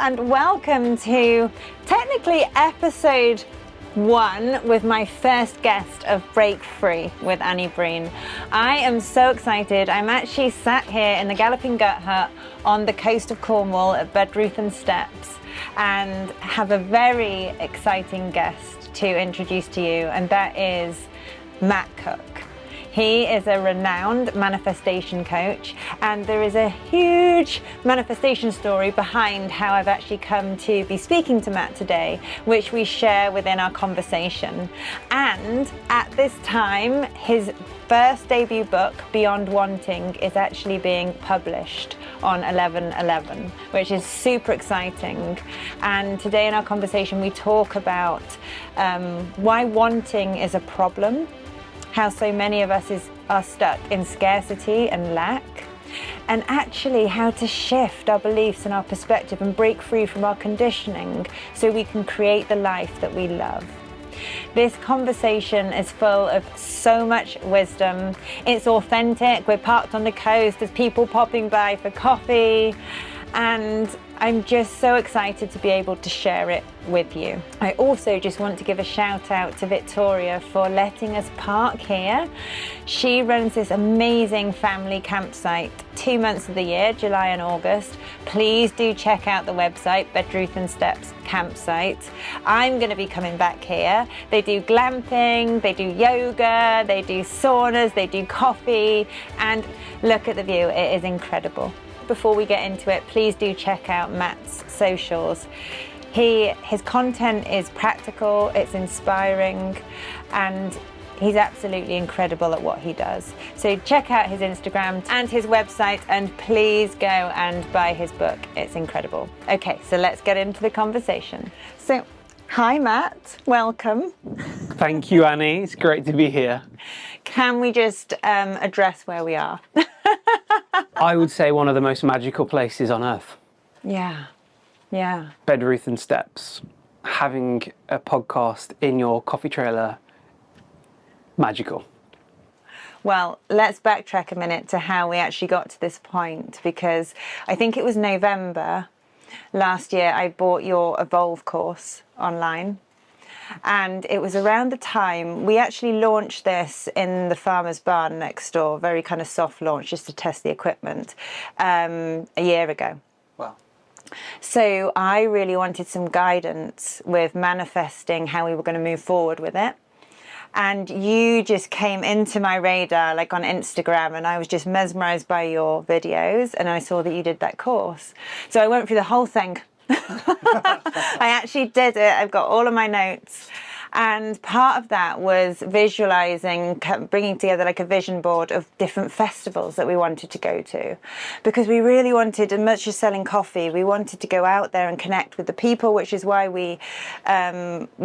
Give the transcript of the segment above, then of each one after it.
and welcome to technically episode 1 with my first guest of Break Free with Annie Breen. I am so excited. I'm actually sat here in the Galloping Gut Hut on the coast of Cornwall at Bedrooth and Steps and have a very exciting guest to introduce to you, and that is Matt Cooke. He is a renowned manifestation coach, and there is a huge manifestation story behind how I've actually come to be speaking to Matt today, which we share within our conversation. And at this time, his first debut book, Beyond Wanting, is actually being published on 11/11, which is super exciting. And today in our conversation, we talk about why wanting is a problem, how so many of us are stuck in scarcity and lack, and actually how to shift our beliefs and our perspective and break free from our conditioning so we can create the life that we love. This conversation is full of so much wisdom. It's authentic. We're parked on the coast, there's people popping by for coffee, and I'm just so excited to be able to share it with you. I also just want to give a shout out to Victoria for letting us park here. She runs this amazing family campsite 2 months of the year, July and August. Please do check out the website, Bedrooth and Steps Campsite. I'm going to be coming back here. They do glamping, they do yoga, they do saunas, they do coffee, and look at the view, it is incredible. Before we get into it, please do check out Matt's socials. His content is practical, it's inspiring, and he's absolutely incredible at what he does. So check out his Instagram and his website, and please go and buy his book. It's incredible. Okay, so let's get into the conversation. So, hi Matt, welcome. Thank you, Annie. It's great to be here. Can we just address where we are? I would say one of the most magical places on earth. Yeah. Bedrooth and Steps. Having a podcast in your coffee trailer, magical. Well, let's backtrack a minute to how we actually got to this point, because I think it was November last year I bought your Evolve course online. And it was around the time we actually launched this in the farmer's barn next door, very kind of soft launch just to test the equipment, a year ago. Wow. So I really wanted some guidance with manifesting how we were going to move forward with it. And you just came into my radar, like on Instagram, and I was just mesmerized by your videos, and I saw that you did that course. So I went through the whole thing. I actually did it. I've got all of my notes, and part of that was visualizing, bringing together like a vision board of different festivals that we wanted to go to, because we really wanted, as much as selling coffee, we wanted to go out there and connect with the people, which is why we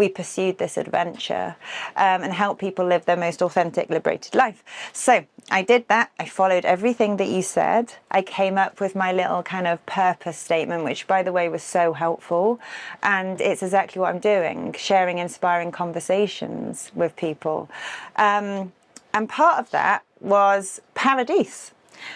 pursued this adventure, and help people live their most authentic, liberated life. So I did that. I followed everything that you said. I came up with my little kind of purpose statement, which, by the way, was so helpful. And it's exactly what I'm doing, sharing inspiring conversations with people. And part of that was Paradise.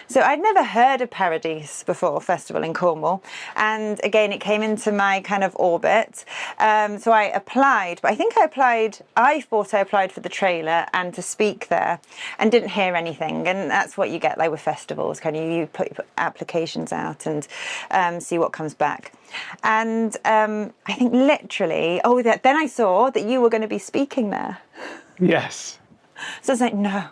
So I'd never heard of Paradise before, festival in Cornwall. And again, it came into my kind of orbit. So I applied, but I thought I applied for the trailer and to speak there and didn't hear anything. And that's what you get like with festivals, kind of you put applications out and see what comes back. And I think literally, then I saw that you were going to be speaking there. Yes. So I was like, no.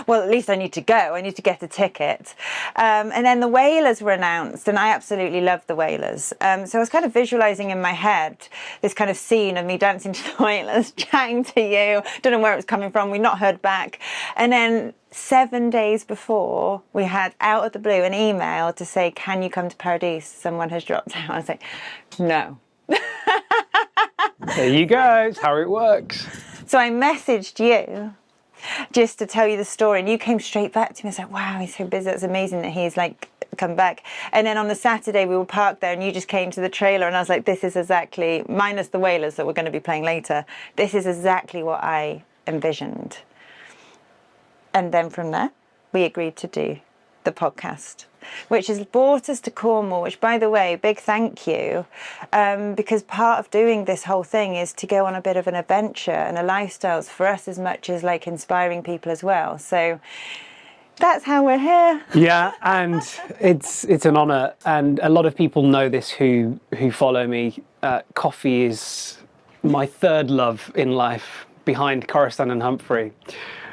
Well, at least I need to go. I need to get a ticket. And then the Whalers were announced, and I absolutely loved the Whalers. So I was kind of visualizing in my head this kind of scene of me dancing to the Whalers, chatting to you. Don't know where it was coming from. We'd not heard back. And then 7 days before, we had out of the blue an email to say, can you come to Paradise? Someone has dropped out. I was like, no. There you go. It's how it works. So I messaged you just to tell you the story, and you came straight back to me. I was like, wow, he's so busy. That's amazing that he's like come back. And then on the Saturday we were parked there and you just came to the trailer, and I was like, this is exactly, minus the Whalers that we're going to be playing later, this is exactly what I envisioned. And then from there we agreed to do the podcast, which has brought us to Cornwall, which, by the way, big thank you, because part of doing this whole thing is to go on a bit of an adventure and a lifestyle for us as much as like inspiring people as well. So that's how we're here. Yeah, and it's an honour, and a lot of people know this who follow me. Coffee is my third love in life, behind Coruscant and Humphrey.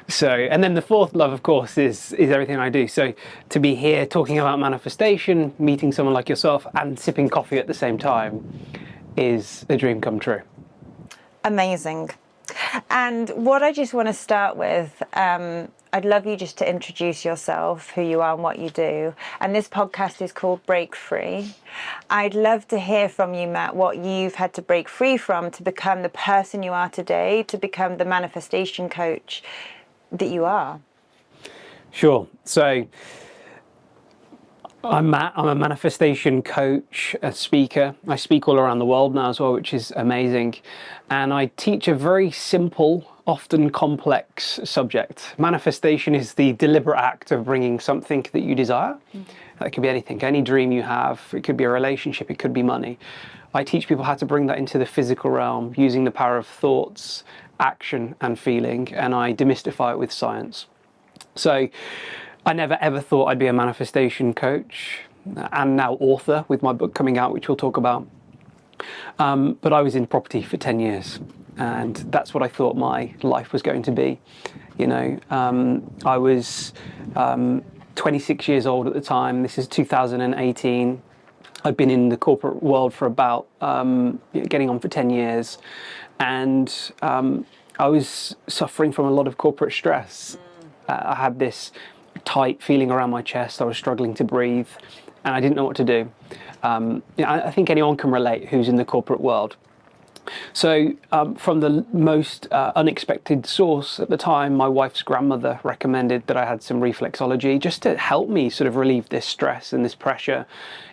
So, and then the fourth love, of course, is everything I do. So to be here talking about manifestation, meeting someone like yourself, and sipping coffee at the same time is a dream come true. Amazing. And what I just want to start with, I'd love you just to introduce yourself, who you are and what you do. And this podcast is called Break Free. I'd love to hear from you, Matt, what you've had to break free from to become the person you are today, to become the manifestation coach that you are. Sure. So I'm Matt. I'm a manifestation coach, a speaker. I speak all around the world now as well, which is amazing. And I teach a very simple, often complex subject. Manifestation is the deliberate act of bringing something that you desire. That could be anything, any dream you have. It could be a relationship. It could be money. I teach people how to bring that into the physical realm using the power of thoughts, action and feeling, and I demystify it with science. So I never ever thought I'd be a manifestation coach and now author with my book coming out, which we'll talk about. But I was in property for 10 years and that's what I thought my life was going to be. You know, I was 26 years old at the time. This is 2018. I'd been in the corporate world for about getting on for 10 years. And I was suffering from a lot of corporate stress. I had this tight feeling around my chest. I was struggling to breathe and I didn't know what to do. I think anyone can relate who's in the corporate world. So from the most unexpected source at the time, my wife's grandmother recommended that I had some reflexology just to help me sort of relieve this stress and this pressure.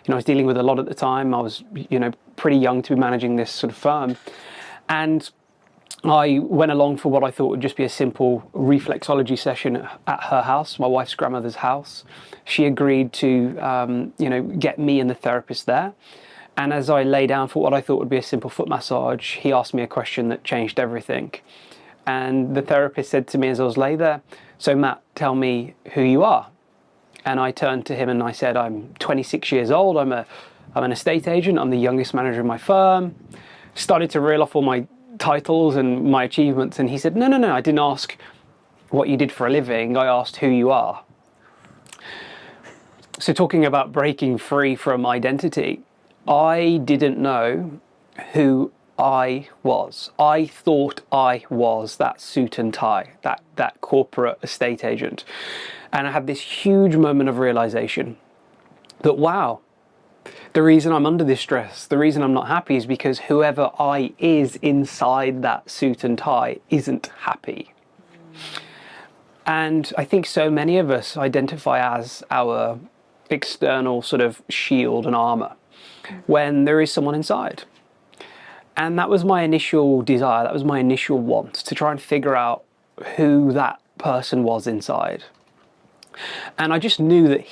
You know, I was dealing with a lot at the time. I was, you know, pretty young to be managing this sort of firm. And I went along for what I thought would just be a simple reflexology session at her house, my wife's grandmother's house. She agreed to, you know, get me and the therapist there. And as I lay down for what I thought would be a simple foot massage, he asked me a question that changed everything. And the therapist said to me as I was lay there, "So Matt, tell me who you are." And I turned to him and I said, "I'm 26 years old. I'm an estate agent. I'm the youngest manager of my firm." Started to reel off all my titles and my achievements, and he said, no, I didn't ask what you did for a living, I asked who you are. So talking about breaking free from identity, I didn't know who I was. I thought I was that suit and tie, that corporate estate agent. And I had this huge moment of realization that, wow, the reason I'm under this stress, the reason I'm not happy is because whoever I is inside that suit and tie isn't happy. And I think so many of us identify as our external sort of shield and armor when there is someone inside. And that was my initial desire, that was my initial want, to try and figure out who that person was inside. And I just knew that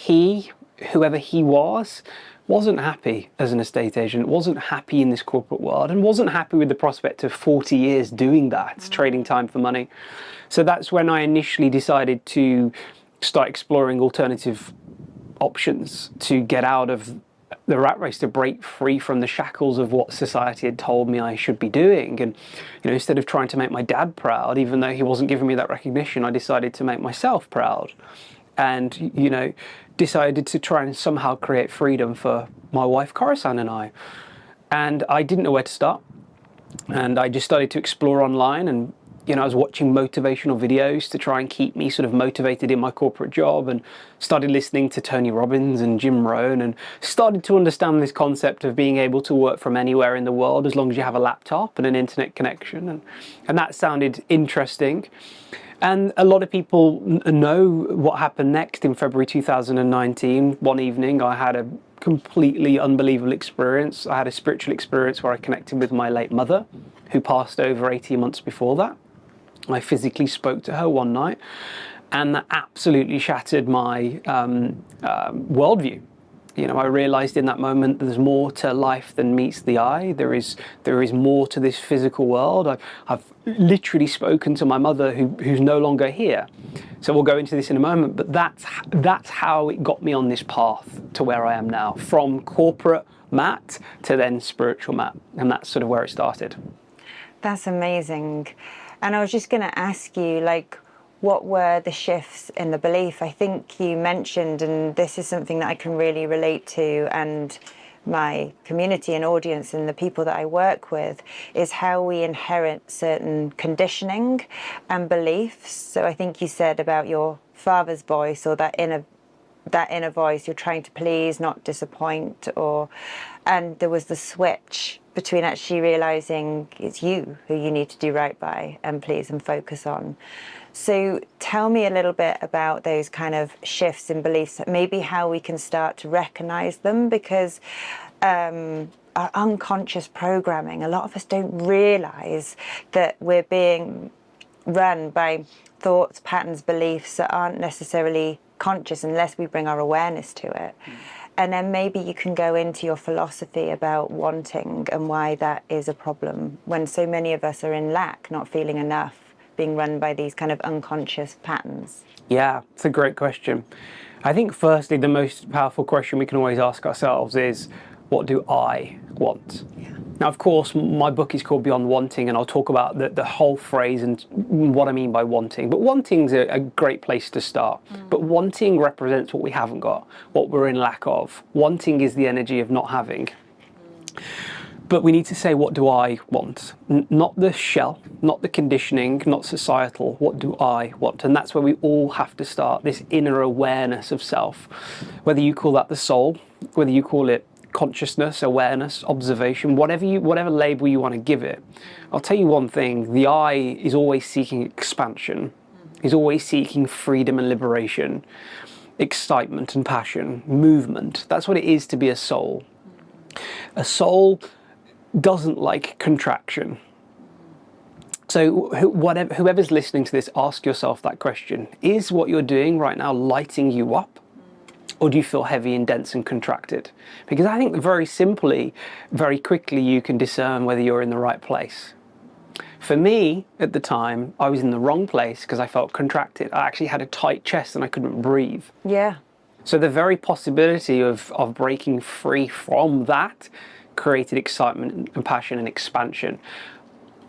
whoever he wasn't happy as an estate agent, wasn't happy in this corporate world, and wasn't happy with the prospect of 40 years doing that, trading time for money. So that's when I initially decided to start exploring alternative options to get out of the rat race, to break free from the shackles of what society had told me I should be doing. And, you know, instead of trying to make my dad proud, even though he wasn't giving me that recognition, I decided to make myself proud. And, you know, decided to try and somehow create freedom for my wife Coruscant and I. And I didn't know where to start. And I just started to explore online, and, you know, I was watching motivational videos to try and keep me sort of motivated in my corporate job, and started listening to Tony Robbins and Jim Rohn, and started to understand this concept of being able to work from anywhere in the world as long as you have a laptop and an internet connection. And that sounded interesting. And a lot of people know what happened next in February 2019. One evening, I had a completely unbelievable experience. I had a spiritual experience where I connected with my late mother, who passed over 18 months before that. I physically spoke to her one night, And that absolutely shattered my worldview. You know, I realized in that moment there's more to life than meets the eye. There is more to this physical world. I've literally spoken to my mother who's no longer here. So we'll go into this in a moment, but that's how it got me on this path to where I am now, from corporate Matt to then spiritual Matt. And that's sort of where it started. That's amazing. And I was just going to ask you, like, what were the shifts in the belief? I think you mentioned, and this is something that I can really relate to, and my community and audience and the people that I work with, is how we inherit certain conditioning and beliefs. So I think you said about your father's voice, or that inner voice, you're trying to please, not disappoint, and there was the switch between actually realizing it's you who you need to do right by and please and focus on. So tell me a little bit about those kind of shifts in beliefs, maybe how we can start to recognize them, because our unconscious programming, a lot of us don't realize that we're being run by thoughts, patterns, beliefs that aren't necessarily conscious unless we bring our awareness to it. And then maybe you can go into your philosophy about wanting and why that is a problem when so many of us are in lack, not feeling enough, being run by these kind of unconscious patterns. Yeah, it's a great question. I think firstly, the most powerful question we can always ask ourselves is, what do I want? Yeah. Now, of course, my book is called Beyond Wanting, and I'll talk about the whole phrase and what I mean by wanting. But wanting's a great place to start. But wanting represents what we haven't got, what we're in lack of. Wanting is the energy of not having. But we need to say, what do I want? Not the shell, not the conditioning, not societal. What do I want? And that's where we all have to start, this inner awareness of self. Whether you call that the soul, whether you call it consciousness, awareness, observation, whatever label you want to give it. I'll tell you one thing, the I is always seeking expansion, is always seeking freedom and liberation, excitement and passion, movement. That's what it is to be a soul. A soul doesn't like contraction. So whoever's listening to this, ask yourself that question. Is what you're doing right now lighting you up? Or do you feel heavy and dense and contracted? Because I think very simply, very quickly, you can discern whether you're in the right place. For me, at the time, I was in the wrong place because I felt contracted. I actually had a tight chest and I couldn't breathe. Yeah. So the very possibility of breaking free from that created excitement and passion and expansion.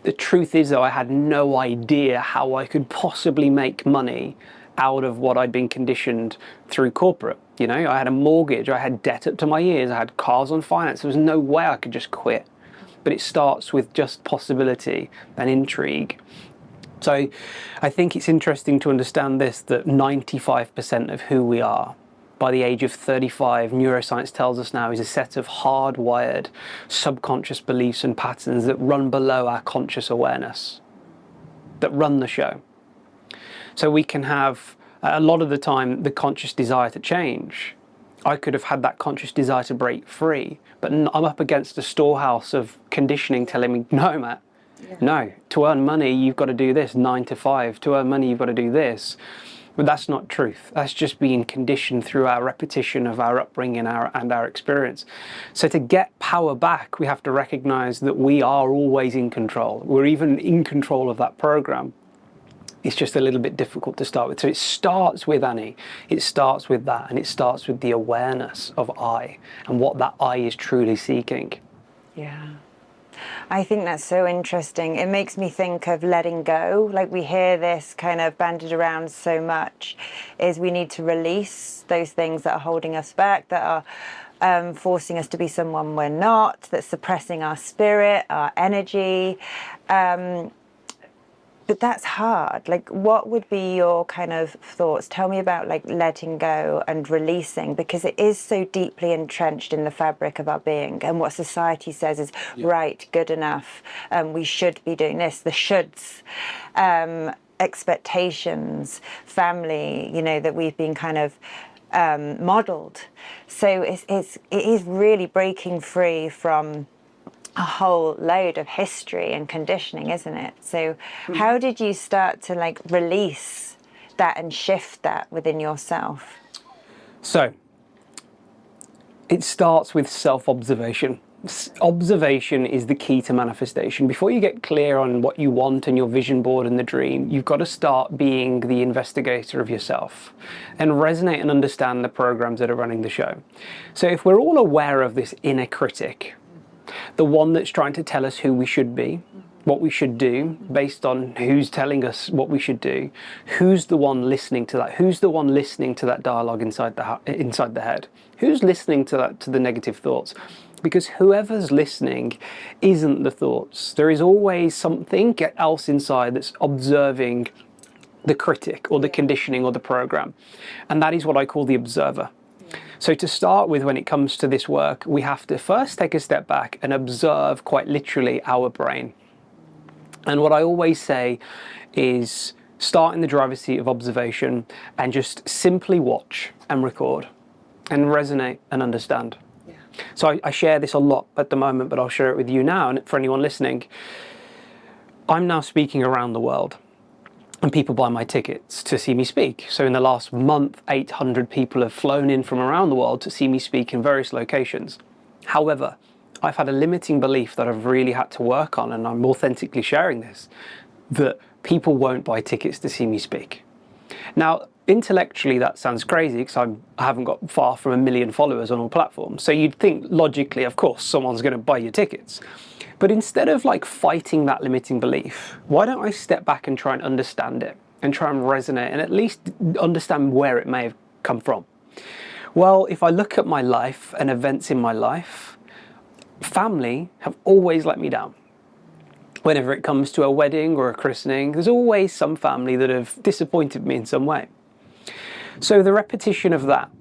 The truth is, though, I had no idea how I could possibly make money out of what I'd been conditioned through corporate. You know, I had a mortgage, I had debt up to my ears, I had cars on finance. There was no way I could just quit. But it starts with just possibility and intrigue. So I think it's interesting to understand this, that 95% of who we are by the age of 35, neuroscience tells us now, is a set of hardwired subconscious beliefs and patterns that run below our conscious awareness, that run the show. So we can have, a lot of the time, the conscious desire to change. I could have had that conscious desire to break free, but I'm up against a storehouse of conditioning telling me, no, Matt, no, to earn money, you've got to do this, 9 to 5. To earn money, you've got to do this. But that's not truth. That's just being conditioned through our repetition of our upbringing and our experience. So to get power back, we have to recognize that we are always in control. We're even in control of that program. It's just a little bit difficult to start with. So it starts with, Annie, it starts with that, and it starts with the awareness of I and what that I is truly seeking. Yeah. I think that's so interesting. It makes me think of letting go. Like, we hear this kind of bandied around so much, is we need to release those things that are holding us back, that are forcing us to be someone we're not, that's suppressing our spirit, our energy. But that's hard. Like, what would be your kind of thoughts? Tell me about, like, letting go and releasing, because it is so deeply entrenched in the fabric of our being. And what society says is right, good enough. We should be doing this. The shoulds, expectations, family. You know, that we've been kind of modelled. So it is really breaking free from a whole load of history and conditioning, isn't it? So how did you start to, like, release that and shift that within yourself? So, it starts with self-observation. Observation is the key to manifestation. Before you get clear on what you want and your vision board and the dream, you've got to start being the investigator of yourself and resonate and understand the programs that are running the show. So if we're all aware of this inner critic, the one that's trying to tell us who we should be, what we should do based on who's telling us what we should do, who's the one listening to that, who's the one listening to that dialogue inside the head, who's listening to the negative thoughts. Because whoever's listening isn't the thoughts. There is always something else inside that's observing the critic or the conditioning or the program. And that is what I call the observer. So to start with, when it comes to this work, we have to first take a step back and observe quite literally our brain. And what I always say is start in the driver's seat of observation and just simply watch and record and resonate and understand. So I share this a lot at the moment, but I'll share it with you now. And for anyone listening, I'm now speaking around the world and people buy my tickets to see me speak. So in the last month, 800 people have flown in from around the world to see me speak in various locations. However, I've had a limiting belief that I've really had to work on, and I'm authentically sharing this, that people won't buy tickets to see me speak. Now, intellectually, that sounds crazy because I haven't got far from 1 million followers on all platforms. So you'd think logically, of course, someone's going to buy your tickets. But instead of like fighting that limiting belief, why don't I step back and try and understand it and try and resonate and at least understand where it may have come from? Well, if I look at my life and events in my life, family have always let me down. Whenever it comes to a wedding or a christening, there's always some family that have disappointed me in some way. So the repetition of that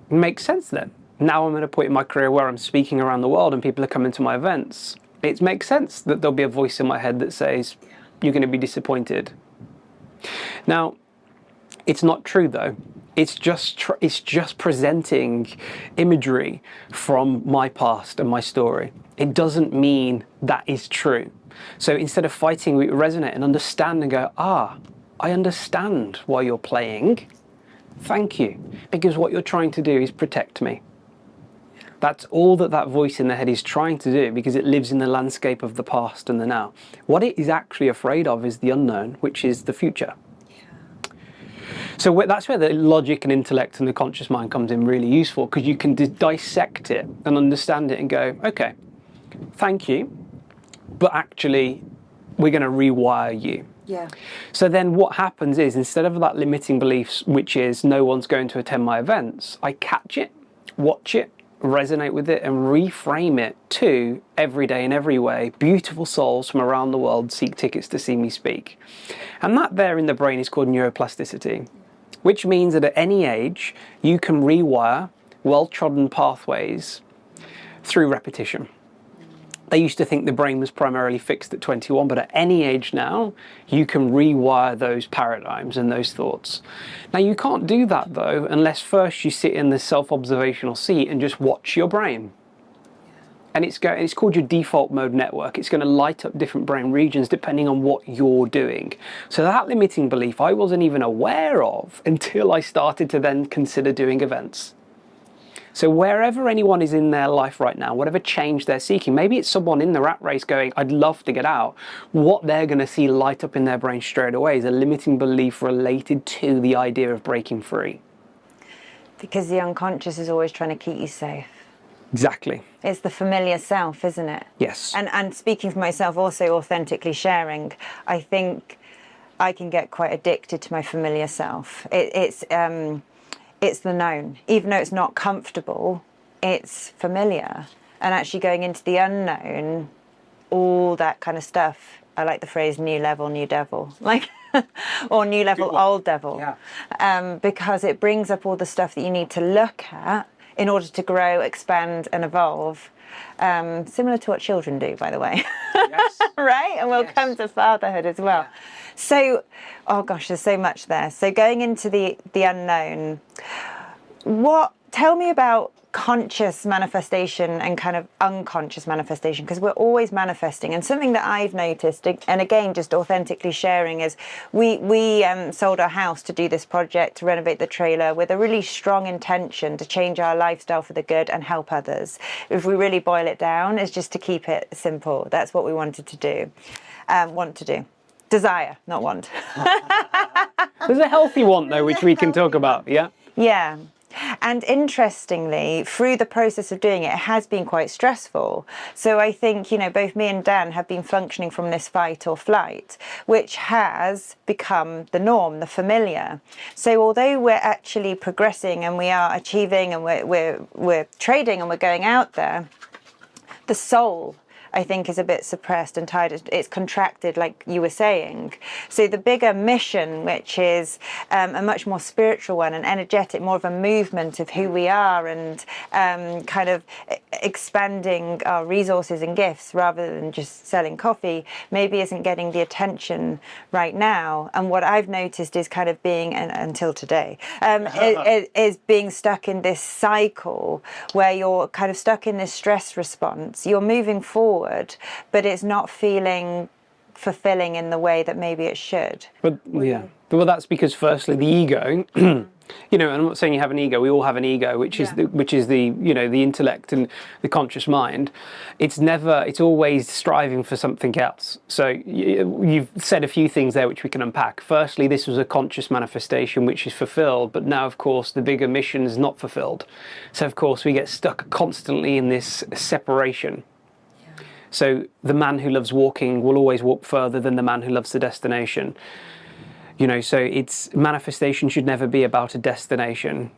makes sense then. Now I'm at a point in my career where I'm speaking around the world and people are coming to my events. It makes sense that there'll be a voice in my head that says, you're going to be disappointed. Now, it's not true though. It's just presenting imagery from my past and my story. It doesn't mean that is true. So instead of fighting, we resonate and understand and go, I understand why you're playing. Thank you. Because what you're trying to do is protect me. That's all that voice in the head is trying to do, because it lives in the landscape of the past and the now. What it is actually afraid of is the unknown, which is the future. So that's where the logic and intellect and the conscious mind comes in really useful, because you can dissect it and understand it and go, okay, thank you, but actually we're going to rewire you. Yeah. So then what happens is, instead of that limiting beliefs, which is no one's going to attend my events, I catch it, watch it, resonate with it, and reframe it to every day in every way. Beautiful souls from around the world seek tickets to see me speak. And that there in the brain is called neuroplasticity, which means that at any age, you can rewire well-trodden pathways through repetition. They used to think the brain was primarily fixed at 21, but at any age now, you can rewire those paradigms and those thoughts. Now, you can't do that, though, unless first you sit in the self-observational seat and just watch your brain. And it's called your default mode network. It's going to light up different brain regions depending on what you're doing. So that limiting belief I wasn't even aware of until I started to then consider doing events. So wherever anyone is in their life right now, whatever change they're seeking, maybe it's someone in the rat race going, I'd love to get out. What they're going to see light up in their brain straight away is a limiting belief related to the idea of breaking free. Because the unconscious is always trying to keep you safe. Exactly. It's the familiar self, isn't it? Yes. And speaking for myself, also authentically sharing, I think I can get quite addicted to my familiar self. It's the known. Even though it's not comfortable, it's familiar. And actually going into the unknown, all that kind of stuff, I like the phrase new level, new devil. Like, or new level, old devil. Yeah. Because it brings up all the stuff that you need to look at in order to grow, expand and evolve. Similar to what children do, by the way. Yes. Right? And we'll come to fatherhood as well. Yeah. So, oh gosh, there's so much there. So going into the unknown, tell me about conscious manifestation and kind of unconscious manifestation, because we're always manifesting. And something that I've noticed, and again just authentically sharing, is we sold our house to do this project, to renovate the trailer, with a really strong intention to change our lifestyle for the good and help others. If we really boil it down, it's just to keep it simple. That's what we wanted to do. Desire, not want. There's a healthy want though, which we can talk about. Yeah. And interestingly, through the process of doing it, it has been quite stressful. So I think, both me and Dan have been functioning from this fight or flight, which has become the norm, the familiar. So although we're actually progressing and we are achieving and we're trading and we're going out there, the soul, I think, is a bit suppressed and tired. It's contracted, like you were saying. So the bigger mission, which is a much more spiritual one and energetic, more of a movement of who we are, and kind of expanding our resources and gifts rather than just selling coffee, maybe isn't getting the attention right now. And what I've noticed is kind of being, until today, is being stuck in this cycle where you're kind of stuck in this stress response. You're moving forward, but it's not feeling fulfilling in the way that maybe it should. But well, that's because firstly the ego, and I'm not saying you have an ego. We all have an ego, which is the the intellect and the conscious mind. It's always striving for something else. So you've said a few things there which we can unpack. Firstly, this was a conscious manifestation which is fulfilled, but now of course the bigger mission is not fulfilled. So of course we get stuck constantly in this separation. So the man who loves walking will always walk further than the man who loves the destination. So it's manifestation should never be about a destination,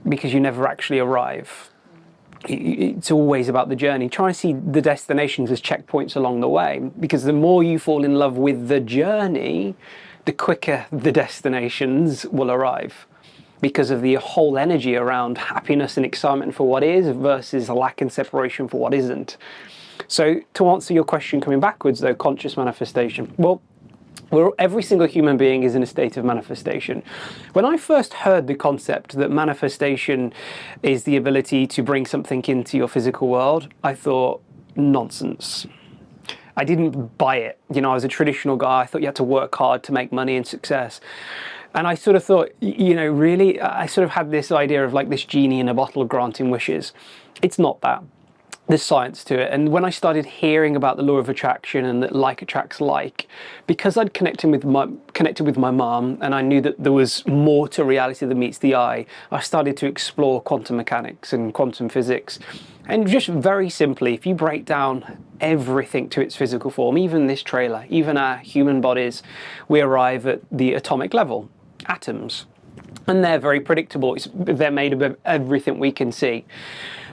because you never actually arrive. It's always about the journey. Try and see the destinations as checkpoints along the way, because the more you fall in love with the journey, the quicker the destinations will arrive, because of the whole energy around happiness and excitement for what is versus a lack and separation for what isn't. So to answer your question coming backwards though, conscious manifestation. Well, every single human being is in a state of manifestation. When I first heard the concept that manifestation is the ability to bring something into your physical world, I thought, nonsense. I didn't buy it. I was a traditional guy. I thought you had to work hard to make money and success. And I sort of thought, really, I sort of had this idea of like this genie in a bottle granting wishes. It's not that. There's science to it. And when I started hearing about the law of attraction and that like attracts like, because I'd connected with my mum and I knew that there was more to reality than meets the eye, I started to explore quantum mechanics and quantum physics. And just very simply, if you break down everything to its physical form, even this trailer, even our human bodies, we arrive at the atomic level, atoms. And they're very predictable. They're made of everything we can see.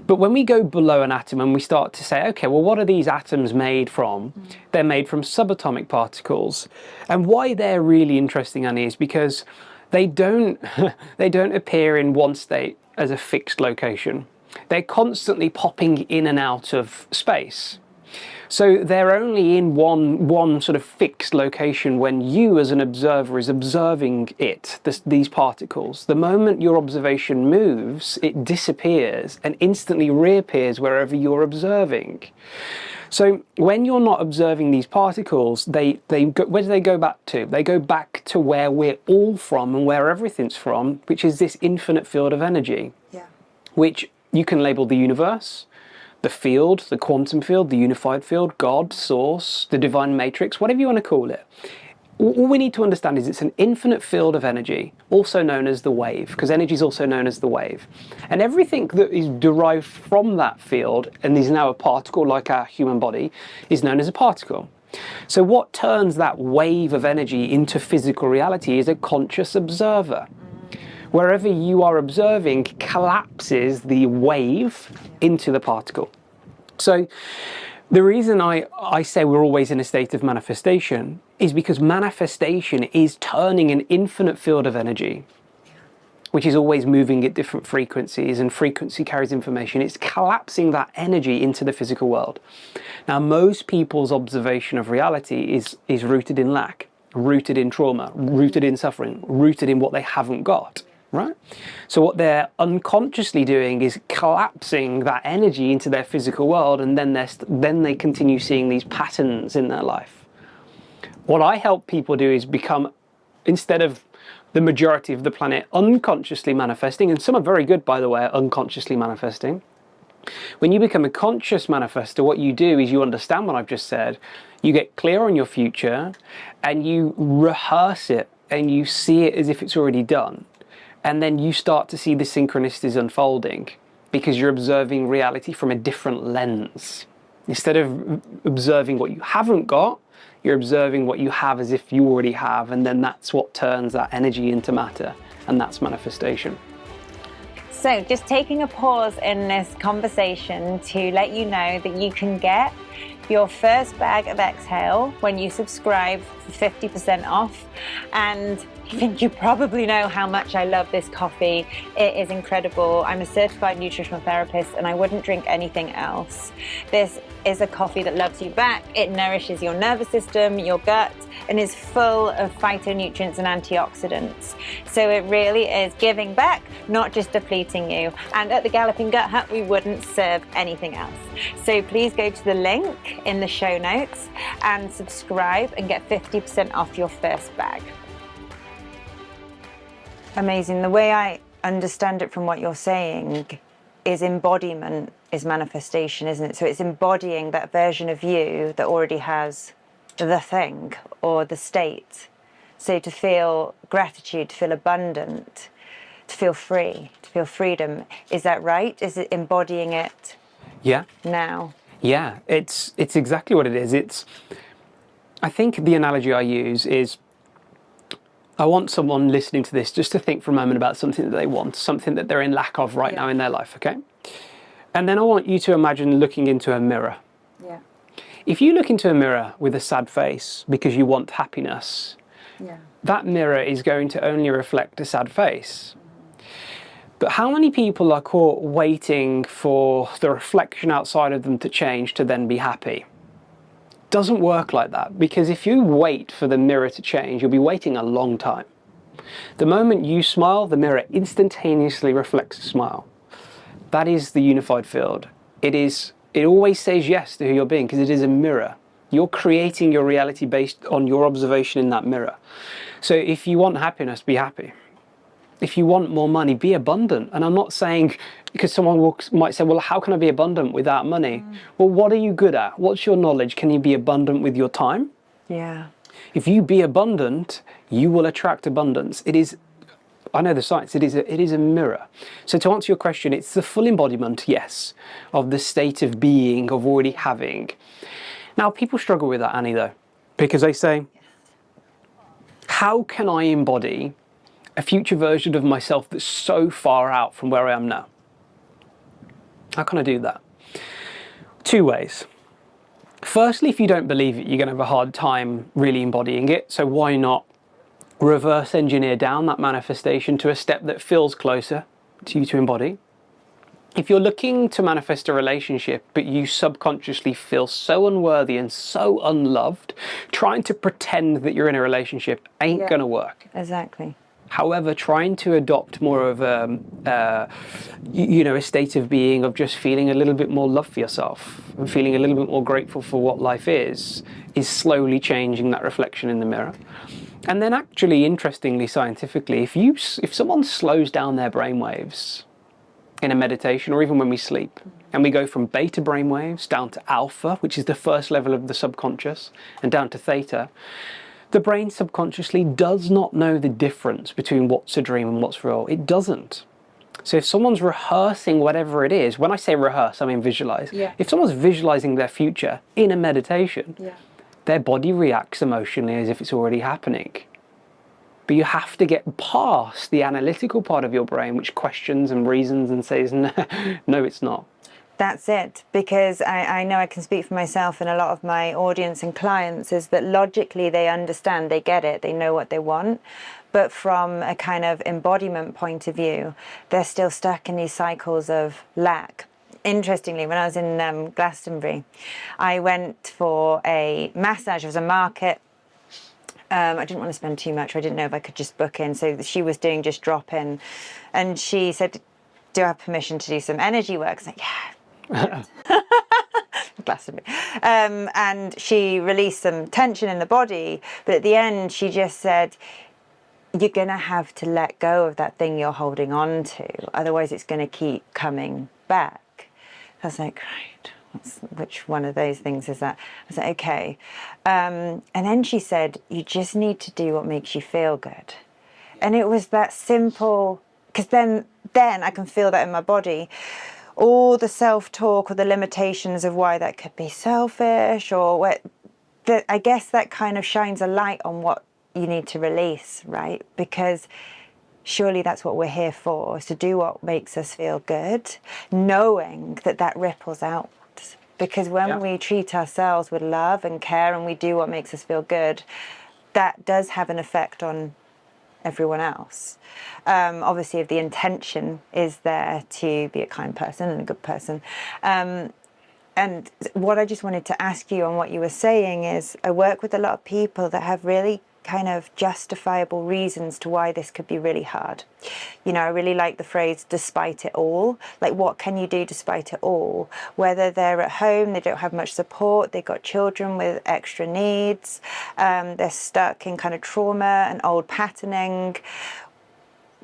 But when we go below an atom and we start to say, okay, well, what are these atoms made from? They're made from subatomic particles. And why they're really interesting, Annie, is because they don't appear in one state as a fixed location. They're constantly popping in and out of space. So they're only in one sort of fixed location when you as an observer is observing these particles. The moment your observation moves, it disappears and instantly reappears wherever you're observing. So when you're not observing these particles, where do they go back to? They go back to where we're all from and where everything's from, which is this infinite field of energy, which you can label the universe, the field, the quantum field, the unified field, God, source, the divine matrix, whatever you want to call it. All we need to understand is it's an infinite field of energy, also known as the wave, because energy is also known as the wave. And everything that is derived from that field, and is now a particle like our human body, is known as a particle. So what turns that wave of energy into physical reality is a conscious observer. Wherever you are observing collapses the wave into the particle. So the reason I say we're always in a state of manifestation is because manifestation is turning an infinite field of energy, which is always moving at different frequencies, and frequency carries information. It's collapsing that energy into the physical world. Now, most people's observation of reality is rooted in lack, rooted in trauma, rooted in suffering, rooted in what they haven't got. right? So what they're unconsciously doing is collapsing that energy into their physical world, and then they continue seeing these patterns in their life. What I help people do is become, instead of the majority of the planet unconsciously manifesting, and some are very good, by the way, at unconsciously manifesting. When you become a conscious manifester, what you do is you understand what I've just said, you get clear on your future, and you rehearse it, and you see it as if it's already done. And then you start to see the synchronicities unfolding because you're observing reality from a different lens. Instead of observing what you haven't got, you're observing what you have as if you already have, and then that's what turns that energy into matter, and that's manifestation. So just taking a pause in this conversation to let you know that you can get your first bag of Exhale when you subscribe for 50% off. And I think you probably know how much I love this coffee. It is incredible. I'm a certified nutritional therapist and I wouldn't drink anything else. This is a coffee that loves you back. It nourishes your nervous system, your gut, and is full of phytonutrients and antioxidants. So it really is giving back, not just depleting you. And at the Galloping Gut Hut, we wouldn't serve anything else. So please go to the link in the show notes and subscribe and get 50% off your first bag. Amazing. The way I understand it from what you're saying is embodiment is manifestation, isn't it? So it's embodying that version of you that already has the thing or the state. So to feel gratitude, to feel abundant, to feel free, to feel freedom. Is that right? Is it embodying it? Yeah. Now? Yeah, it's exactly what it is. I think the analogy I use is, I want someone listening to this just to think for a moment about something that they want, something that they're in lack of right now in their life, okay? And then I want you to imagine looking into a mirror. Yeah. If you look into a mirror with a sad face because you want happiness, that mirror is going to only reflect a sad face. But how many people are caught waiting for the reflection outside of them to change to then be happy? Doesn't work like that, because if you wait for the mirror to change, you'll be waiting a long time. The moment you smile, the mirror instantaneously reflects a smile. That is the unified field. It always says yes to who you're being because it is a mirror. You're creating your reality based on your observation in that mirror. So if you want happiness, be happy. If you want more money, be abundant. And I'm not saying, because someone might say, well, how can I be abundant without money? Well, what are you good at? What's your knowledge? Can you be abundant with your time? Yeah. If you be abundant, you will attract abundance. It is, I know the science, it is a mirror. So to answer your question, it's the full embodiment, yes, of the state of being, of already having. Now, people struggle with that, Annie, though, because they say, how can I embody a future version of myself that's so far out from where I am now? How can I do that? Two ways. Firstly, if you don't believe it, you're going to have a hard time really embodying it. So why not reverse engineer down that manifestation to a step that feels closer to you to embody? If you're looking to manifest a relationship, but you subconsciously feel so unworthy and so unloved, trying to pretend that you're in a relationship ain't going to work. Exactly. However, trying to adopt more of a state of being of just feeling a little bit more love for yourself and feeling a little bit more grateful for what life is slowly changing that reflection in the mirror. And then actually, interestingly, scientifically, if someone slows down their brainwaves in a meditation or even when we sleep, and we go from beta brainwaves down to alpha, which is the first level of the subconscious, and down to theta, the brain subconsciously does not know the difference between what's a dream and what's real. It doesn't. So if someone's rehearsing whatever it is, when I say rehearse, I mean visualize. Yeah. If someone's visualizing their future in a meditation, their body reacts emotionally as if it's already happening. But you have to get past the analytical part of your brain, which questions and reasons and says, no, no, it's not. That's it, because I know I can speak for myself and a lot of my audience and clients is that logically they understand, they get it, they know what they want, but from a kind of embodiment point of view, they're still stuck in these cycles of lack. Interestingly, when I was in Glastonbury, I went for a massage. It was a market I didn't want to spend too much. I didn't know if I could just book in. So she was doing just drop in. And she said, do I have permission to do some energy work? I was like, yeah. Glass of me. And she released some tension in the body. But at the end, she just said, you're going to have to let go of that thing you're holding on to. Otherwise, it's going to keep coming back. I was like, right. Which one of those things is that? I was like, okay. And then she said, you just need to do what makes you feel good. And it was that simple, because then I can feel that in my body. All the self-talk or the limitations of why that could be selfish or what, I guess that kind of shines a light on what you need to release, right? Because surely that's what we're here for, is to do what makes us feel good, knowing that that ripples out. Because when we treat ourselves with love and care and we do what makes us feel good, that does have an effect on everyone else. Obviously, if the intention is there to be a kind person and a good person. And what I just wanted to ask you on what you were saying is, I work with a lot of people that have really kind of justifiable reasons to why this could be really hard. You know, I really like the phrase despite it all. Like, what can you do despite it all? Whether they're at home, they don't have much support, they've got children with extra needs, they're stuck in kind of trauma and old patterning.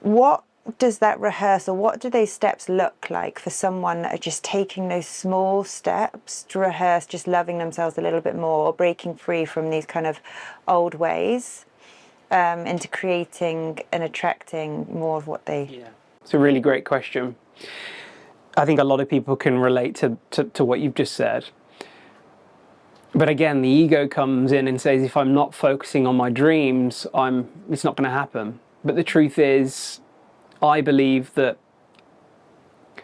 What does that rehearsal, what do those steps look like for someone that are just taking those small steps to rehearse just loving themselves a little bit more, or breaking free from these kind of old ways into creating and attracting more of what they... Yeah, it's a really great question. I think a lot of people can relate to what you've just said. But again, the ego comes in and says, if I'm not focusing on my dreams, it's not going to happen. But the truth is, I believe that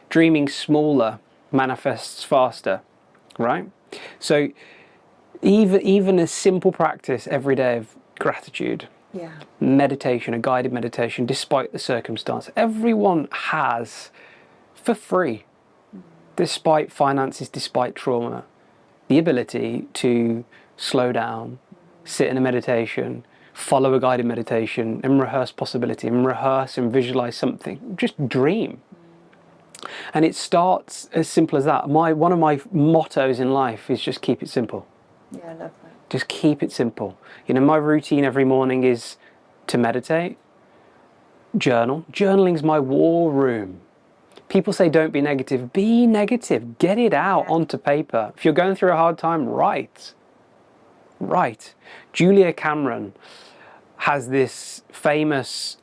dreaming smaller manifests faster, right? So even a simple practice every day of gratitude, meditation, a guided meditation, despite the circumstance, everyone has for free, despite finances, despite trauma, the ability to slow down, sit in a meditation, follow a guided meditation and rehearse possibility and rehearse and visualize something. Just dream. And it starts as simple as that. One of my mottos in life is just keep it simple. Yeah, I love that. Just keep it simple. You know, my routine every morning is to meditate, journal. Journaling's my war room. People say don't be negative. Be negative. Get it out onto paper. If you're going through a hard time, write. Julia Cameron has this famous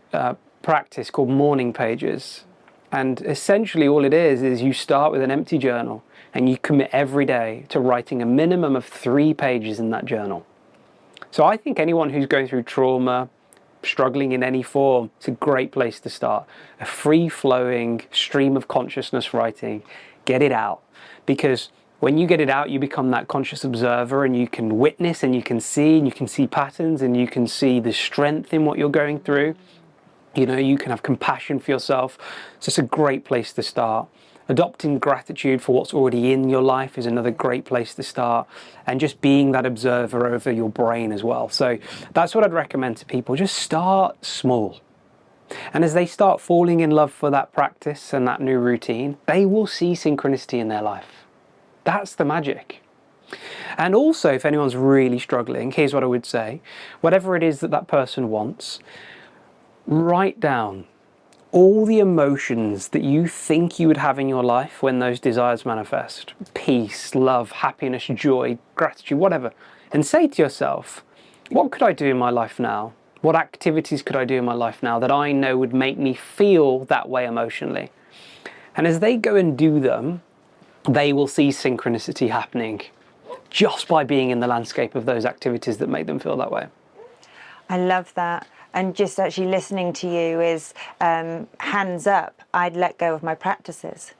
practice called morning pages. And essentially all it is you start with an empty journal and you commit every day to writing a minimum of 3 pages in that journal. So I think anyone who's going through trauma, struggling in any form, it's a great place to start. A free-flowing stream of consciousness writing. Get it out. Because when you get it out, you become that conscious observer and you can witness and you can see patterns and you can see the strength in what you're going through. You know, you can have compassion for yourself. So it's a great place to start. Adopting gratitude for what's already in your life is another great place to start. And just being that observer over your brain as well. So that's what I'd recommend to people. Just start small. And as they start falling in love for that practice and that new routine, they will see synchronicity in their life. That's the magic. And also, if anyone's really struggling, here's what I would say. Whatever it is that person wants, write down all the emotions that you think you would have in your life when those desires manifest. Peace, love, happiness, joy, gratitude, whatever. And say to yourself, what could I do in my life now? What activities could I do in my life now that I know would make me feel that way emotionally? And as they go and do them, they will see synchronicity happening just by being in the landscape of those activities that make them feel that way. I love that. And just actually listening to you is hands up, I'd let go of my practices.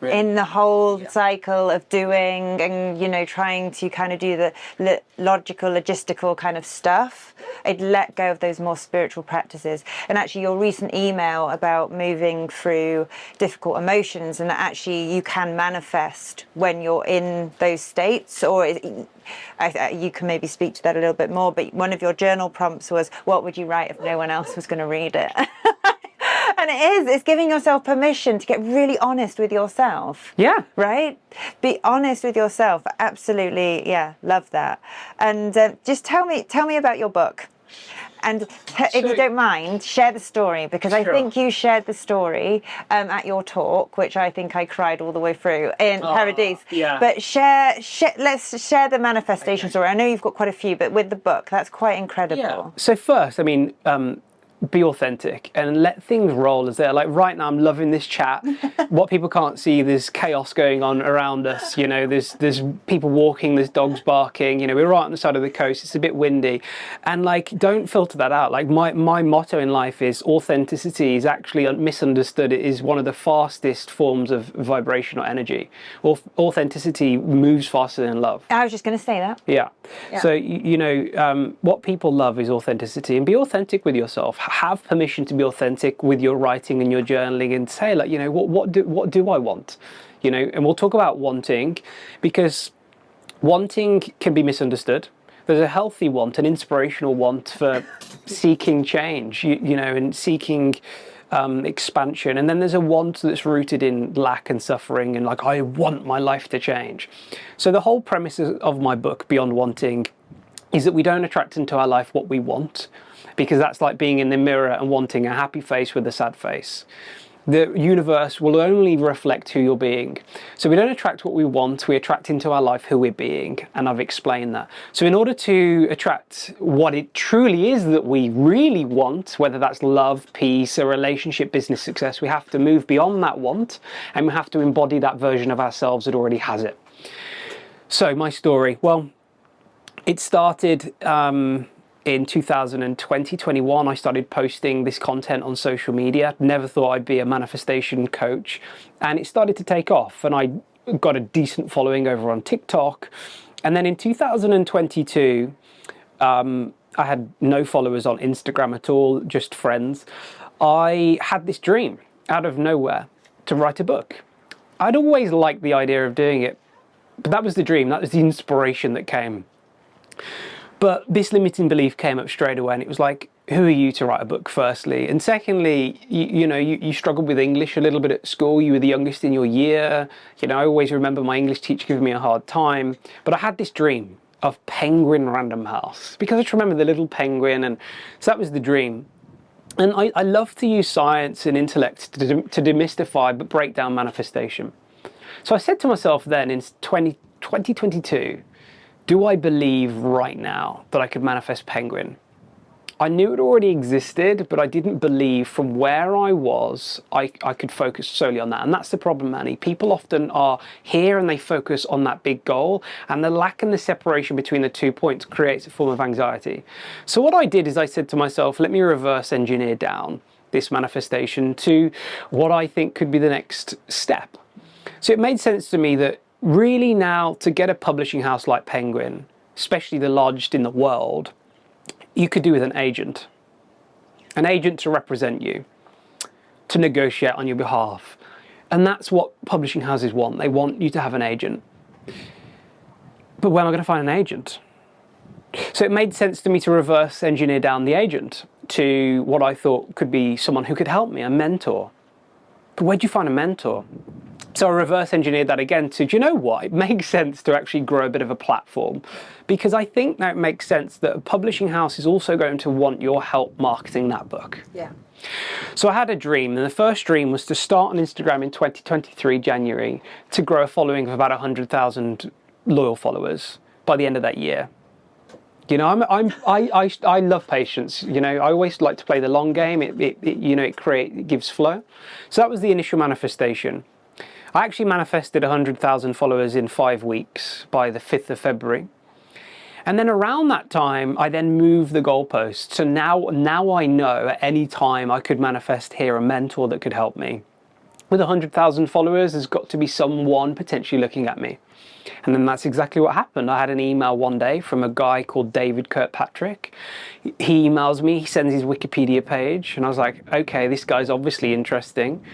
in the whole cycle of doing and, you know, trying to kind of do the logical, logistical kind of stuff. I'd let go of those more spiritual practices. And actually your recent email about moving through difficult emotions, and that actually you can manifest when you're in those states, or you can maybe speak to that a little bit more, but one of your journal prompts was, what would you write if no one else was going to read it? And it's giving yourself permission to get really honest with yourself. Yeah. Right? Be honest with yourself. Absolutely. Yeah. Love that. And just tell me about your book. And if you don't mind, share the story, because I think you shared the story at your talk, which I think I cried all the way through in Paradise. Yeah. But let's share the manifestation story. I know you've got quite a few, but with the book, that's quite incredible. Yeah. So first, I mean, be authentic and let things roll as they're. Like right now, I'm loving this chat. What people can't see, there's chaos going on around us. You know, there's people walking, there's dogs barking. You know, we're right on the side of the coast. It's a bit windy, and like, don't filter that out. Like my motto in life is authenticity is actually misunderstood. It is one of the fastest forms of vibrational energy. Authenticity moves faster than love. I was just going to say that. Yeah. So you know, what people love is authenticity, and be authentic with yourself. Have permission to be authentic with your writing and your journaling, and say, like, you know, what do I want? You know, and we'll talk about wanting, because wanting can be misunderstood. There's a healthy want, an inspirational want for seeking change, you know, and seeking expansion. And then there's a want that's rooted in lack and suffering, and like, I want my life to change. So the whole premise of my book, Beyond Wanting, is that we don't attract into our life what we want, because that's like being in the mirror and wanting a happy face with a sad face. The universe will only reflect who you're being. So we don't attract what we want, we attract into our life who we're being, and I've explained that. So in order to attract what it truly is that we really want, whether that's love, peace, a relationship, business success, we have to move beyond that want, and we have to embody that version of ourselves that already has it. So my story, well, it started in 2020-21. I started posting this content on social media. Never thought I'd be a manifestation coach, and it started to take off, and I got a decent following over on TikTok. And then in 2022, I had no followers on Instagram at all, just friends. I had this dream out of nowhere to write a book. I'd always liked the idea of doing it, but that was the dream, that was the inspiration that came. But this limiting belief came up straight away, and it was like, who are you to write a book, firstly? And secondly, you struggled with English a little bit at school. You were the youngest in your year. You know, I always remember my English teacher giving me a hard time. But I had this dream of Penguin Random House, because I just remember the little penguin, and so that was the dream. And I love to use science and intellect to demystify but break down manifestation. So I said to myself then in 2022, do I believe right now that I could manifest penguin? I knew it already existed, but I didn't believe from where I was, I could focus solely on that. And that's the problem, Annie. People often are here and they focus on that big goal, and the lack and the separation between the 2 points creates a form of anxiety. So what I did is I said to myself, let me reverse engineer down this manifestation to what I think could be the next step. So it made sense to me that really now, to get a publishing house like Penguin, especially the largest in the world, you could do with an agent to represent you, to negotiate on your behalf. And that's what publishing houses want. They want you to have an agent. But where am I going to find an agent? So it made sense to me to reverse engineer down the agent to what I thought could be someone who could help me, a mentor. But where'd you find a mentor? So I reverse engineered that again to, do you know what? It makes sense to actually grow a bit of a platform, because I think now it makes sense that a publishing house is also going to want your help marketing that book. Yeah. So I had a dream, and the first dream was to start on Instagram in 2023, January, to grow a following of about 100,000 loyal followers by the end of that year. You know, I love patience. You know, I always like to play the long game. It gives flow. So that was the initial manifestation. I actually manifested 100,000 followers in 5 weeks by the 5th of February. And then around that time, I then moved the goalpost. So now I know at any time I could manifest here a mentor that could help me. with 100,000 followers, there's got to be someone potentially looking at me. And then that's exactly what happened. I had an email one day from a guy called David Kirkpatrick. He emails me, he sends his Wikipedia page, and I was like, okay, this guy's obviously interesting.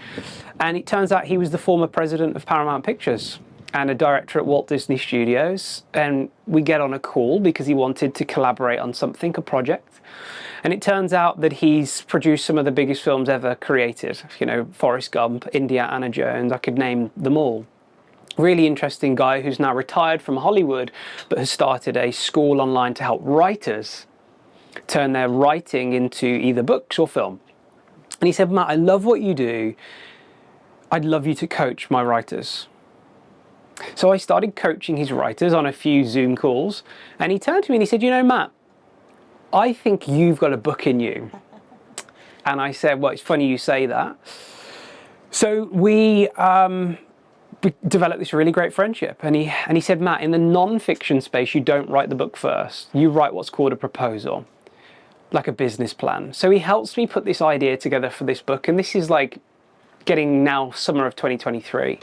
And it turns out he was the former president of Paramount Pictures and a director at Walt Disney Studios. And we get on a call because he wanted to collaborate on something, a project. And it turns out that he's produced some of the biggest films ever created. You know, Forrest Gump, Indiana Jones, I could name them all. Really interesting guy who's now retired from Hollywood, but has started a school online to help writers turn their writing into either books or film. And he said, Matt, I love what you do. I'd love you to coach my writers. So I started coaching his writers on a few Zoom calls, and he turned to me and he said, you know, Matt, I think you've got a book in you. And I said, well, it's funny you say that. So we developed this really great friendship, and he said, Matt, in the non-fiction space, you don't write the book first. You write what's called a proposal, like a business plan. So he helps me put this idea together for this book, and this is like getting now summer of 2023.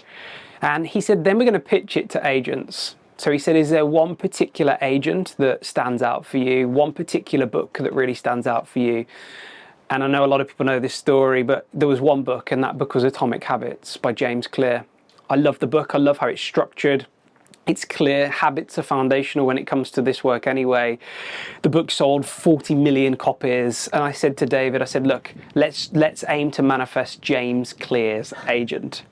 And he said, then we're going to pitch it to agents. So he said, is there one particular agent that stands out for you, one particular book that really stands out for you? And I know a lot of people know this story, but there was one book, and that book was Atomic Habits by James Clear. I love the book. I love how it's structured. It's clear. Habits are foundational when it comes to this work anyway. The book sold 40 million copies. And I said to David, I said, look, let's aim to manifest James Clear's agent.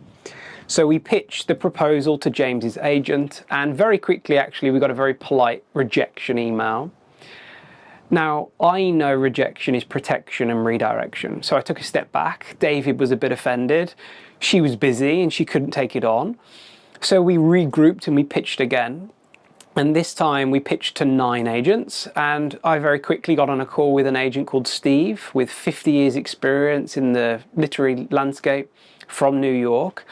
So we pitched the proposal to James's agent, and very quickly, actually, we got a very polite rejection email. Now, I know rejection is protection and redirection. So I took a step back. David was a bit offended. She was busy and she couldn't take it on. So we regrouped and we pitched again. And this time we pitched to 9 agents. And I very quickly got on a call with an agent called Steve with 50 years experience in the literary landscape from New York.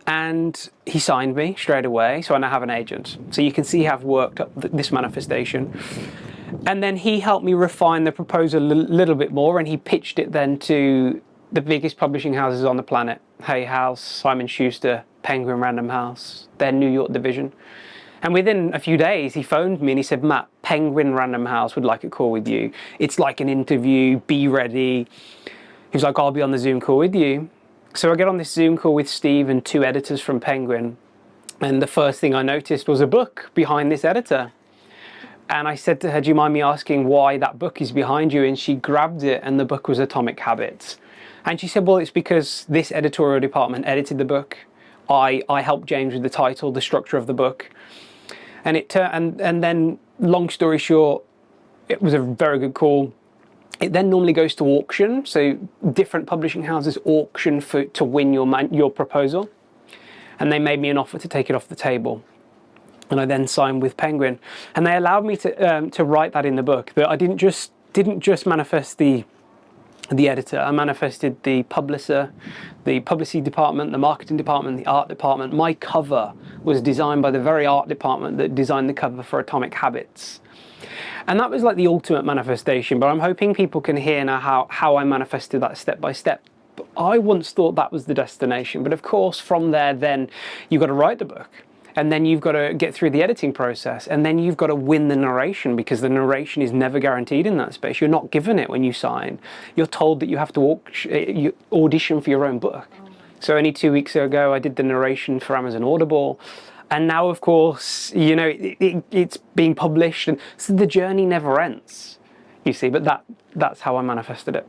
And he signed me straight away. So I now have an agent. So you can see how I've worked up this manifestation. And then he helped me refine the proposal a little bit more, and he pitched it then to the biggest publishing houses on the planet. Hay House, Simon Schuster, Penguin Random House, their New York division. And within a few days, he phoned me and he said, Matt, Penguin Random House would like a call with you. It's like an interview, be ready. He was like, I'll be on the Zoom call with you. So I get on this Zoom call with Steve and 2 editors from Penguin. And the first thing I noticed was a book behind this editor. And I said to her, do you mind me asking why that book is behind you? And she grabbed it, and the book was Atomic Habits. And she said, well, it's because this editorial department edited the book. I helped James with the title, the structure of the book. And and then, long story short, it was a very good call. It then normally goes to auction. So different publishing houses auction to win your proposal. And they made me an offer to take it off the table. And I then signed with Penguin, and they allowed me to write that in the book. That I didn't just manifest the editor. I manifested the publisher, the publicity department, the marketing department, the art department. My cover was designed by the very art department that designed the cover for Atomic Habits. And that was like the ultimate manifestation. But I'm hoping people can hear now how I manifested that step by step. But I once thought that was the destination. But of course, from there, then you've got to write the book. And then you've got to get through the editing process, and then you've got to win the narration, because the narration is never guaranteed in that space. You're not given it when you sign. You're told that you have to audition for your own book. So only 2 weeks ago, I did the narration for Amazon Audible. And now, of course, you know, it's being published, and so the journey never ends, you see. But that's how I manifested it.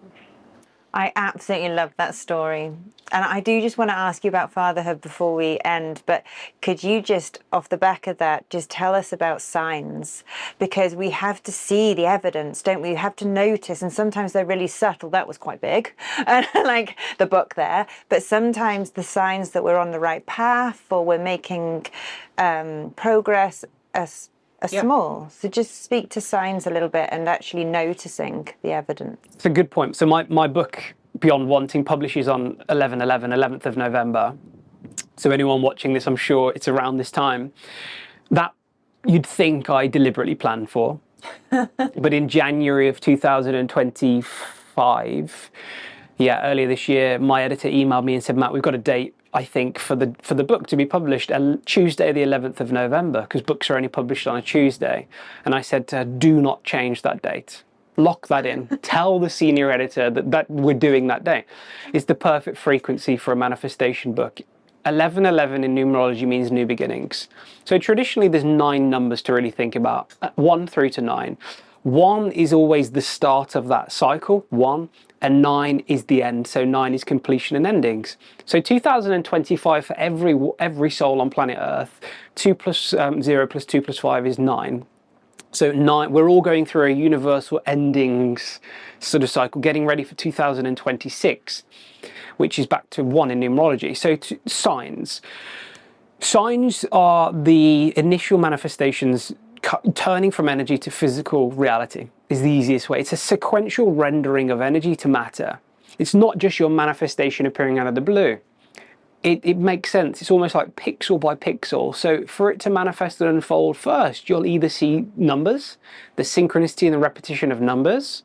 I absolutely love that story. And I do just want to ask you about fatherhood before we end, but could you just, off the back of that, just tell us about signs? Because we have to see the evidence, don't we? We have to notice, and sometimes they're really subtle. That was quite big, and like the book there. But sometimes the signs that we're on the right path, or we're making progress are small. So just speak to signs a little bit and actually noticing the evidence. It's a good point. So my book, Beyond Wanting, publishes on 11th of November. So anyone watching this, I'm sure it's around this time. That you'd think I deliberately planned for. But in January of 2025, Yeah, earlier this year, my editor emailed me and said, Matt, we've got a date, I think, for the book to be published Tuesday, the 11th of November, because books are only published on a Tuesday. And I said to her, do not change that date. Lock that in. Tell the senior editor that we're doing that day. It's the perfect frequency for a manifestation book. 1111 in numerology means new beginnings. So traditionally, there's 9 numbers to really think about, 1 through to 9. 1 is always the start of that cycle, 1, and 9 is the end. So 9 is completion and endings. So 2025 for every soul on planet Earth, 2 plus 0 plus 2 plus 5 is 9. So 9, we're all going through a universal endings sort of cycle, getting ready for 2026, which is back to 1 in numerology. So signs. Signs are the initial manifestations turning from energy to physical reality is the easiest way. It's a sequential rendering of energy to matter. It's not just your manifestation appearing out of the blue. It makes sense. It's almost like pixel by pixel. So for it to manifest and unfold first, you'll either see numbers, the synchronicity and the repetition of numbers,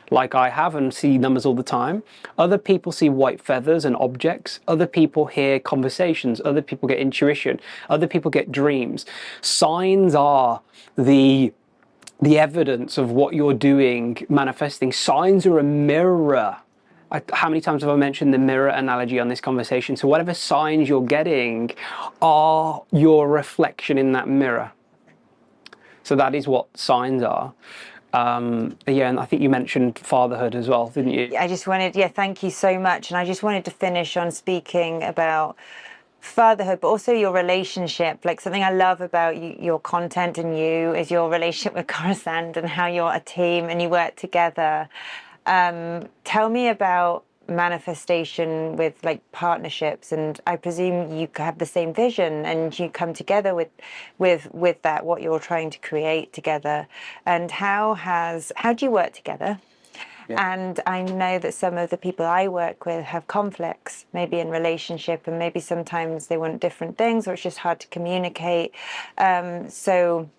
like I have and see numbers all the time. Other people see white feathers and objects. Other people hear conversations. Other people get intuition. Other people get dreams. Signs are the evidence of what you're doing, manifesting. Signs are a mirror. How many times have I mentioned the mirror analogy on this conversation? So whatever signs you're getting are your reflection in that mirror. So that is what signs are. Yeah, and I think you mentioned fatherhood as well, didn't you? I just wanted, thank you so much. And I just wanted to finish on speaking about fatherhood, but also your relationship. Like, something I love about your content and you is your relationship with Coruscant and how you're a team and you work together. Tell me about manifestation with like partnerships, and I presume you have the same vision and you come together with that, what you're trying to create together. And how do you work together? Yeah. And I know that some of the people I work with have conflicts, maybe in relationship, and maybe sometimes they want different things, or it's just hard to communicate. So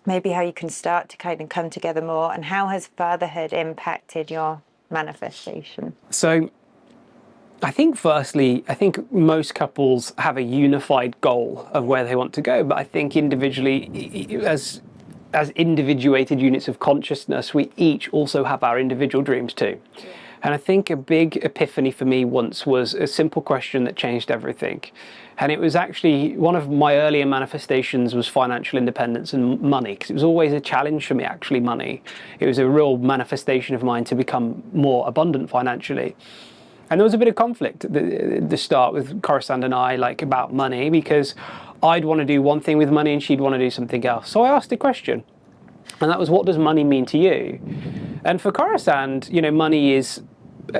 maybe how you can start to kind of come together more, and how has fatherhood impacted your manifestation? So I think firstly, most couples have a unified goal of where they want to go, but I think individually, as individuated units of consciousness, we each also have our individual dreams too. Yeah. And I think a big epiphany for me once was a simple question that changed everything. And it was actually one of my earlier manifestations was financial independence and money, because it was always a challenge for me, actually, money. It was a real manifestation of mine to become more abundant financially. And there was a bit of conflict at the start with Coruscant and I, like about money, because I'd want to do one thing with money and she'd want to do something else. So I asked a question, and that was, what does money mean to you? And for Coruscant, money is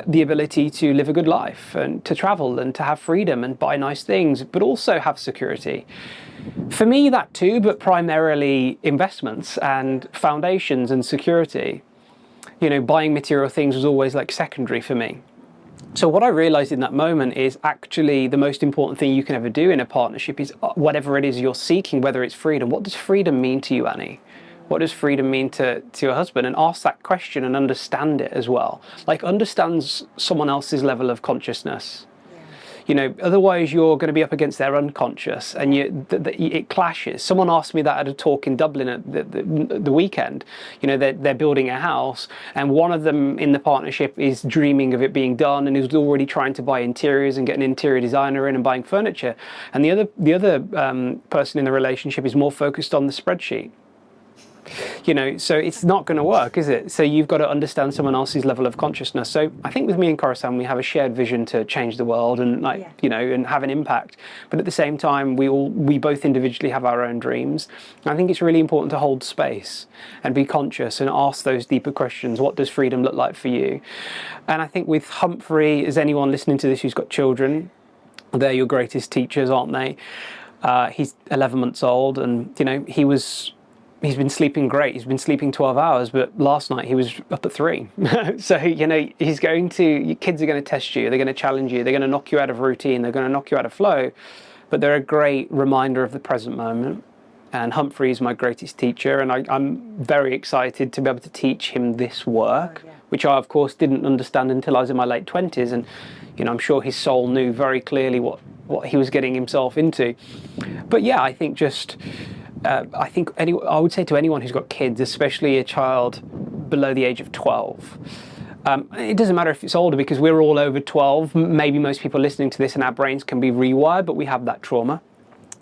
the ability to live a good life and to travel and to have freedom and buy nice things, but also have security. For me, that too, but primarily investments and foundations and security. Buying material things was always like secondary for me. So what I realized in that moment is actually the most important thing you can ever do in a partnership is whatever it is you're seeking, whether it's freedom. What does freedom mean to you, Annie? What does freedom mean to your husband? And ask that question and understand it as well. Like, understands someone else's level of consciousness. Yeah. Otherwise you're going to be up against their unconscious, and it clashes. Someone asked me that at a talk in Dublin at the weekend. They're building a house, and one of them in the partnership is dreaming of it being done, and is already trying to buy interiors and get an interior designer in and buying furniture. And the other person in the relationship is more focused on the spreadsheet. So it's not going to work, is it? So you've got to understand someone else's level of consciousness. So I think with me and Coruscant, we have a shared vision to change the world and and have an impact. But at the same time, we both individually have our own dreams. And I think it's really important to hold space and be conscious and ask those deeper questions. What does freedom look like for you? And I think with Humphrey, as anyone listening to this who's got children, they're your greatest teachers, aren't they? He's 11 months old, and he's been sleeping great. He's been sleeping 12 hours, but last night he was up at 3. So, kids are going to test you. They're going to challenge you. They're going to knock you out of routine. They're going to knock you out of flow. But they're a great reminder of the present moment. and Humphrey is my greatest teacher, and I'm very excited to be able to teach him this work, which I of course didn't understand until I was in my late 20s, and I'm sure his soul knew very clearly what he was getting himself into. But yeah, I think I would say to anyone who's got kids, especially a child below the age of 12, it doesn't matter if it's older, because we're all over 12. Maybe most people listening to this and our brains can be rewired, but we have that trauma.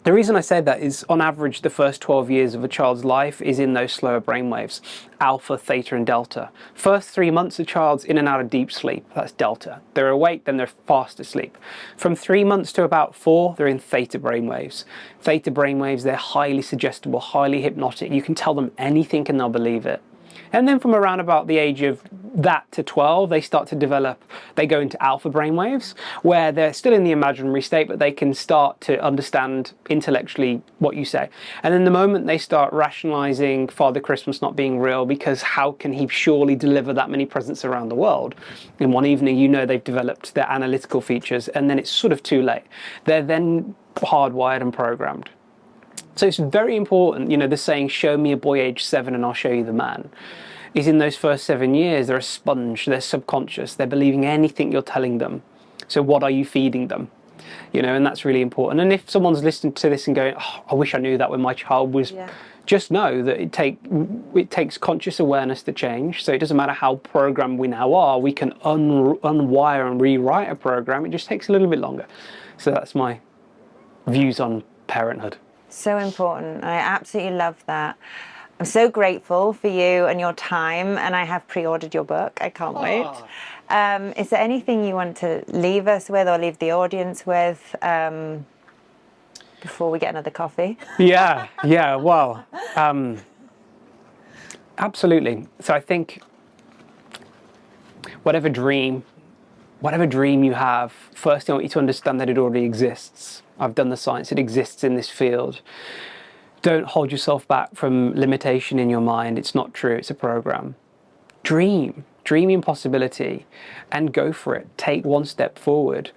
The reason I say that is, on average, the first 12 years of a child's life is in those slower brainwaves, alpha, theta, and delta. First 3 months, a child's in and out of deep sleep. That's delta. They're awake, then they're fast asleep. From 3 months to about 4, they're in theta brainwaves. Theta brainwaves, they're highly suggestible, highly hypnotic. You can tell them anything and they'll believe it. And then from around about the age of that to 12, they start to develop, they go into alpha brainwaves, where they're still in the imaginary state, but they can start to understand intellectually what you say. And then the moment they start rationalizing Father Christmas not being real, because how can he surely deliver that many presents around the world in one evening, they've developed their analytical features, and then it's sort of too late. They're then hardwired and programmed. So it's very important, the saying, show me a boy age 7 and I'll show you the man, is in those first 7 years, they're a sponge, they're subconscious, they're believing anything you're telling them. So what are you feeding them? And that's really important. And if someone's listening to this and going, oh, I wish I knew that when my child was, just know that it takes conscious awareness to change. So it doesn't matter how programmed we now are, we can unwire and rewrite a program. It just takes a little bit longer. So that's my views on parenthood. So important. I absolutely love that. I'm so grateful for you and your time, and I have pre-ordered your book. I can't wait. Is there anything you want to leave us with, or leave the audience with, before we get another coffee? Well, absolutely. So I think whatever dream you have, first I want you to understand that it already exists. I've done the science, it exists in this field. Don't hold yourself back from limitation in your mind. It's not true, it's a program. Dream impossibility, and go for it. Take one step forward.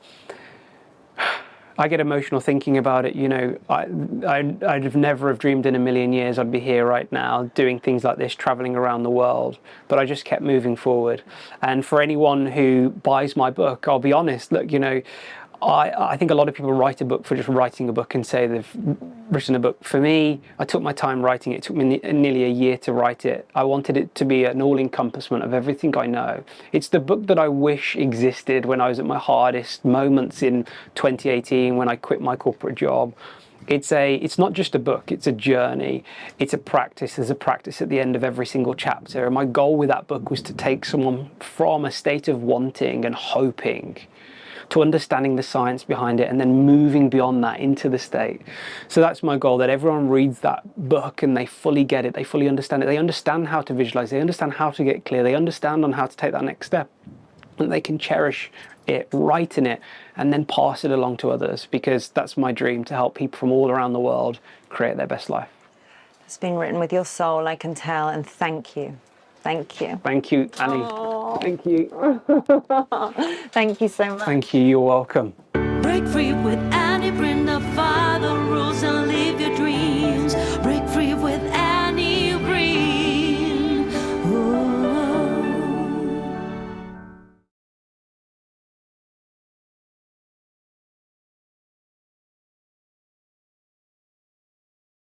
I get emotional thinking about it. I'd have never have dreamed in a million years I'd be here right now doing things like this, traveling around the world. But I just kept moving forward. And for anyone who buys my book, I'll be honest, look, I think a lot of people write a book for just writing a book and say they've written a book. For me, I took my time writing it. It took me nearly a year to write it. I wanted it to be an all-encompassment of everything I know. It's the book that I wish existed when I was at my hardest moments in 2018, when I quit my corporate job. It's not just a book, it's a journey, it's a practice. There's a practice at the end of every single chapter. And my goal with that book was to take someone from a state of wanting and hoping to understanding the science behind it, and then moving beyond that into the state. So that's my goal, that everyone reads that book and they fully get it, they fully understand it, they understand how to visualize, they understand how to get clear, they understand on how to take that next step, and they can cherish it, write in it, and then pass it along to others, because that's my dream, to help people from all around the world create their best life. It's been written with your soul, I can tell, and thank you. Thank you. Thank you, Annie. Aww. Thank you. Thank you so much. Thank you, you're welcome. Break free with Annie Breen, the father rules, and leave your dreams.